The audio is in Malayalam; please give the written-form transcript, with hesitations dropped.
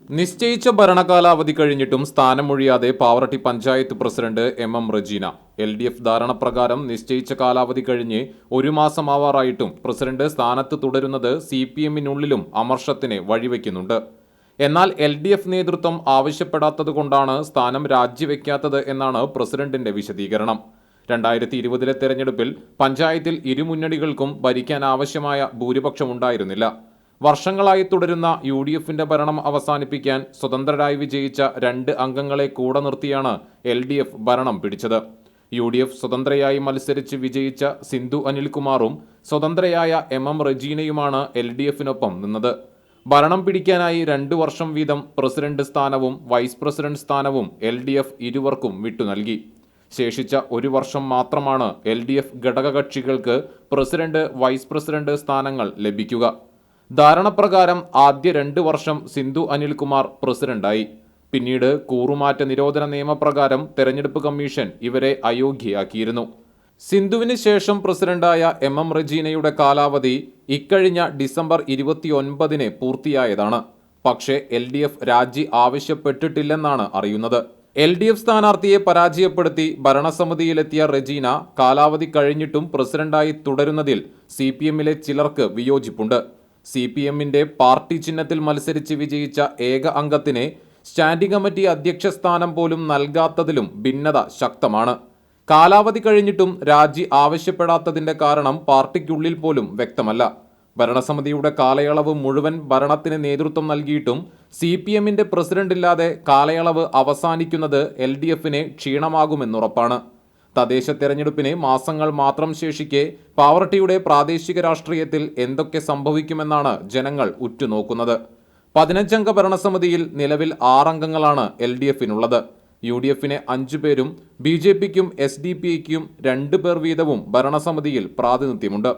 നിശ്ചയിച്ച ഭരണകാലാവധി കഴിഞ്ഞിട്ടും സ്ഥാനമൊഴിയാതെ Pavaratty panchayat president M Rajeena. LDF ധാരണപ്രകാരം നിശ്ചയിച്ച കാലാവധി കഴിഞ്ഞ് ഒരു മാസമാവാറായിട്ടും പ്രസിഡന്റ് സ്ഥാനത്ത് തുടരുന്നത് CPM-നുള്ളിലും അമർഷത്തിന് വഴിവെക്കുന്നുണ്ട്. എന്നാൽ LDF നേതൃത്വം ആവശ്യപ്പെടാത്തതുകൊണ്ടാണ് സ്ഥാനം രാജിവെക്കാത്തത് എന്നാണ് പ്രസിഡന്റിന്റെ വിശദീകരണം. 2020 തെരഞ്ഞെടുപ്പിൽ പഞ്ചായത്തിൽ ഇരുമുന്നണികൾക്കും ഭരിക്കാൻ ആവശ്യമായ ഭൂരിപക്ഷമുണ്ടായിരുന്നില്ല. വർഷങ്ങളായി തുടരുന്ന UDF-ന്റെ ഭരണം അവസാനിപ്പിക്കാൻ സ്വതന്ത്രരായി വിജയിച്ച 2 അംഗങ്ങളെ കൂടെ നിർത്തിയാണ് LDF ഭരണം പിടിച്ചത്. UDF സ്വതന്ത്രയായി മത്സരിച്ച് വിജയിച്ച സിന്ധു അനിൽകുമാറും സ്വതന്ത്രയായ എം റജീനയുമാണ് LDF-നൊപ്പം നിന്നത്. ഭരണം പിടിക്കാനായി 2 വർഷം വീതം പ്രസിഡന്റ് സ്ഥാനവും വൈസ് പ്രസിഡന്റ് സ്ഥാനവും LDF ഇരുവർക്കും വിട്ടുനൽകി. ശേഷിച്ച 1 വർഷം മാത്രമാണ് LDF ഘടകകക്ഷികൾക്ക് പ്രസിഡന്റ് വൈസ് പ്രസിഡന്റ് സ്ഥാനങ്ങൾ ലഭിക്കുക. ധാരണപ്രകാരം ആദ്യ 2 വർഷം സിന്ധു അനിൽകുമാർ പ്രസിഡന്റായി. പിന്നീട് കൂറുമാറ്റ നിരോധന നിയമപ്രകാരം തെരഞ്ഞെടുപ്പ് കമ്മീഷൻ ഇവരെ അയോഗ്യയാക്കിയിരുന്നു. സിന്ധുവിന് ശേഷം പ്രസിഡന്റായ എം റജീനയുടെ കാലാവധി ഇക്കഴിഞ്ഞ ഡിസംബർ 29-ന് പൂർത്തിയായതാണ്. പക്ഷേ LDF രാജി ആവശ്യപ്പെട്ടിട്ടില്ലെന്നാണ് അറിയുന്നത്. LDF സ്ഥാനാർത്ഥിയെ പരാജയപ്പെടുത്തി ഭരണസമിതിയിലെത്തിയ റജീന കാലാവധി കഴിഞ്ഞിട്ടും പ്രസിഡന്റായി തുടരുന്നതിൽ CPM-ലെ ചിലർക്ക് വിയോജിപ്പുണ്ട്. CPM-ന്റെ പാർട്ടി ചിഹ്നത്തിൽ മത്സരിച്ച് വിജയിച്ച ഏക അംഗത്തിന് സ്റ്റാൻഡിംഗ് കമ്മിറ്റി അധ്യക്ഷ സ്ഥാനം പോലും നൽകാത്തതിലും ഭിന്നത ശക്തമാണ്. കാലാവധി കഴിഞ്ഞിട്ടും രാജി ആവശ്യപ്പെടാത്തതിന്റെ കാരണം പാർട്ടിക്കുള്ളിൽ പോലും വ്യക്തമല്ല. ഭരണസമിതിയുടെ കാലയളവ് മുഴുവൻ ഭരണത്തിന് നേതൃത്വം നൽകിയിട്ടും CPM-ന്റെ പ്രസിഡന്റില്ലാതെ കാലയളവ് അവസാനിക്കുന്നത് LDF-ന് ക്ഷീണമാകുമെന്നുറപ്പാണ്. തദ്ദേശ തെരഞ്ഞെടുപ്പിന് മാസങ്ങൾ മാത്രം ശേഷിക്കെ പാവറട്ടിയുടെ പ്രാദേശിക രാഷ്ട്രീയത്തിൽ എന്തൊക്കെ സംഭവിക്കുമെന്നാണ് ജനങ്ങൾ ഉറ്റുനോക്കുന്നത്. 15-അംഗ ഭരണസമിതിയിൽ നിലവിൽ 6 അംഗങ്ങളാണ് LDF-നുള്ളത്. UDF-ന് 5 പേരും BJP-ക്കും SDPI-ക്കും 2 പേർ വീതവും ഭരണസമിതിയിൽ പ്രാതിനിധ്യമുണ്ട്.